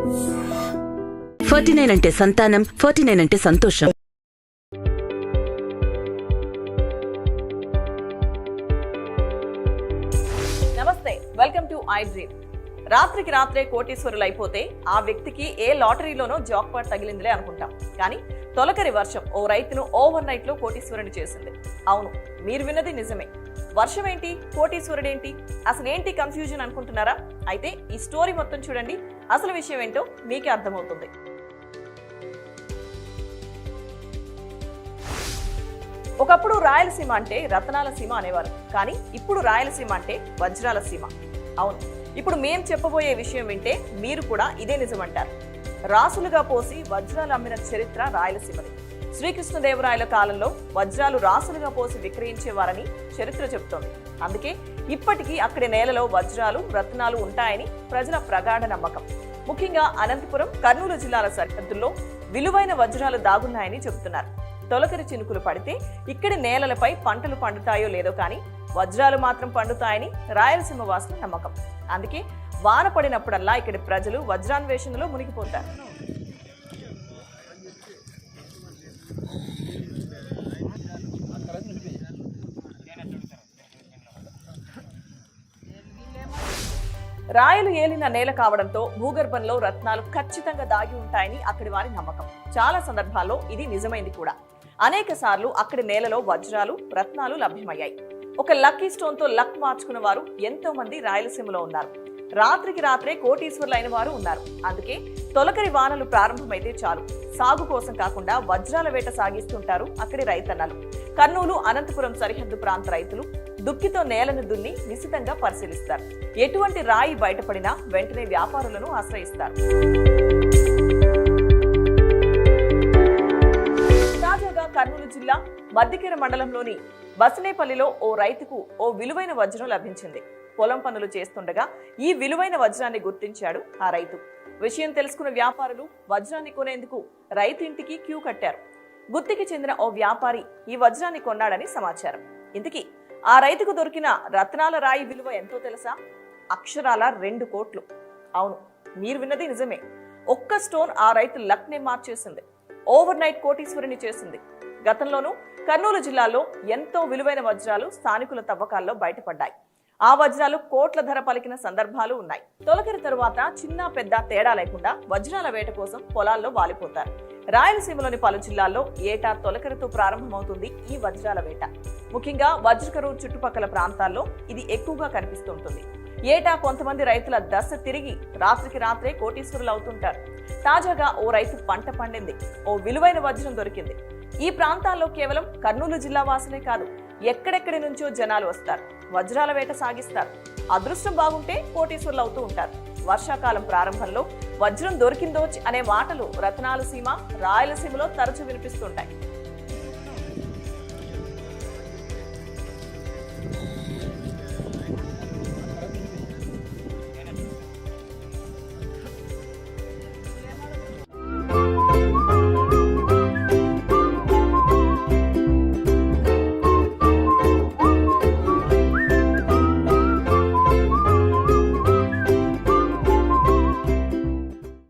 49 అంటే సంతానం, 49 అంటే సంతోషం. నమస్తే, వెల్కమ్ టు ఐ డ్రీమ్. రాత్రికి రాత్రే కోటీశ్వరులు అయిపోతే ఆ వ్యక్తికి ఏ లాటరీలోనో జాక్పాట్ తగిలిందిలే అనుకుంటాం. కానీ తొలకరి వర్షం ఓ రైతును ఓవర్ నైట్ లో కోటీశ్వరుని చేసింది. అవును, మీరు విన్నది నిజమే. వర్షం ఏంటి, కోటీశ్వరుడేంటి, అసలు ఏంటి కన్ఫ్యూజన్ అనుకుంటున్నారా? అయితే ఈ స్టోరీ మొత్తం చూడండి, అసలు విషయం ఏంటో మీకే అర్థమవుతుంది. ఒకప్పుడు రాయలసీమ అంటే రతనాల సీమ అనేవారు, కానీ ఇప్పుడు రాయలసీమ అంటే వజ్రాల సీమ. అవును, ఇప్పుడు మేం చెప్పబోయే విషయం వింటే మీరు కూడా ఇదే నిజమంటారు. రాసులుగా పోసి వజ్రాలు అమ్మిన చరిత్ర రాయలసీమది. శ్రీకృష్ణదేవరాయల కాలంలో వజ్రాలు రాసులుగా పోసి విక్రయించేవారని చరిత్ర చెబుతోంది. అందుకే ఇప్పటికీ అక్కడి నేలలో వజ్రాలు, రత్నాలు ఉంటాయని ప్రజల ప్రగాఢ నమ్మకం. ముఖ్యంగా అనంతపురం, కర్నూలు జిల్లాల సరిహద్దుల్లో విలువైన వజ్రాలు దాగున్నాయని చెబుతున్నారు. తొలకరి చినుకులు పడితే ఇక్కడి నేలలపై పంటలు పండుతాయో లేదో కానీ వజ్రాలు మాత్రం పండుతాయని రాయలసీమ వాసుల నమ్మకం. అందుకే వాన పడినప్పుడల్లా ఇక్కడి ప్రజలు వజ్రాన్వేషణలో మునిగిపోతారు. రాయలు ఏలిన నేల కావడంతో భూగర్భంలో రత్నాలు ఖచ్చితంగా దాగి ఉంటాయని అక్కడి వారి నమ్మకం. చాలా సందర్భాల్లో ఇది నిజమైంది కూడా. అనేక సార్లు అక్కడి నేలలో వజ్రాలు, రత్నాలు లభ్యమయ్యాయి. ఒక లక్కీ స్టోన్ తో లక్ మార్చుకున్న వారు ఎంతో మంది రాయలసీమలో ఉన్నారు. రాత్రికి రాత్రే కోటీశ్వరులైన వారు ఉన్నారు. అందుకే తొలకరి వానలు ప్రారంభమైతే చాలు, సాగు కోసం కాకుండా వజ్రాల వేట సాగిస్తుంటారు అక్కడి రైతన్నలు. కర్నూలు, అనంతపురం సరిహద్దు ప్రాంత రైతులు దుక్కితో నేలను దున్ని నిశితంగా పరిశీలిస్తారు. ఎటువంటి రాయి బయటపడినా వెంటనే వ్యాపారులను ఆశ్రయిస్తారు. తాజాగా కర్నూలు జిల్లా మద్దికెర మండలంలోని బసనేపల్లిలో ఓ రైతుకు ఓ విలువైన వజ్రం లభించింది. పొలం పనులు చేస్తుండగా ఈ విలువైన వజ్రాన్ని గుర్తించాడు ఆ రైతు. విషయం తెలుసుకున్న వ్యాపారులు వజ్రాన్ని కొనేందుకు రైతు ఇంటికి క్యూ కట్టారు. గుత్తికి చెందిన ఓ వ్యాపారి ఈ వజ్రాన్ని కొన్నాడని సమాచారం. ఇంతకీ ఆ రైతుకు దొరికిన రత్నాల రాయి విలువ ఎంతో తెలుసా? అక్షరాల 2 కోట్లు. అవును, మీరు విన్నది నిజమే. ఒక్క స్టోన్ ఆ రైతు లక్ ని మార్చేసింది, ఓవర్ నైట్ కోటీశ్వరుని చేసింది. గతంలోనూ కర్నూలు జిల్లాలో ఎంతో విలువైన వజ్రాలు స్థానికుల తవ్వకాల్లో బయటపడ్డాయి. ఆ వజ్రాలు కోట్ల ధర పలికిన సందర్భాలు ఉన్నాయి. తొలకరి తరువాత చిన్న పెద్ద తేడా లేకుండా వజ్రాల వేట కోసం పొలాల్లో వాలిపోతారు. రాయలసీమలోని పలు జిల్లాల్లో ఏటా తొలకరితో ప్రారంభమవుతుంది ఈ వజ్రాల వేట. ముఖ్యంగా వజ్రకరూరు చుట్టుపక్కల ప్రాంతాల్లో ఇది ఎక్కువగా కనిపిస్తుంటుంది. ఏటా కొంతమంది రైతుల దశ తిరిగి రాత్రికి రాత్రే కోటీశ్వరులు అవుతుంటారు. తాజాగా ఓ రైతు పంట పండింది, ఓ విలువైన వజ్రం దొరికింది. ఈ ప్రాంతాల్లో కేవలం కర్నూలు జిల్లా వాసులే కాదు, ఎక్కడెక్కడి నుంచో జనాలు వస్తారు, వజ్రాల వేట సాగిస్తారు. అదృష్టం బాగుంటే కోటీశ్వరులు అవుతూ ఉంటారు. వర్షాకాలం ప్రారంభంలో వజ్రం దొరికిందోచ్ అనే మాటలు రతనాల సీమ, రాయలసీమలో తరచూ వినిపిస్తుంటాయి.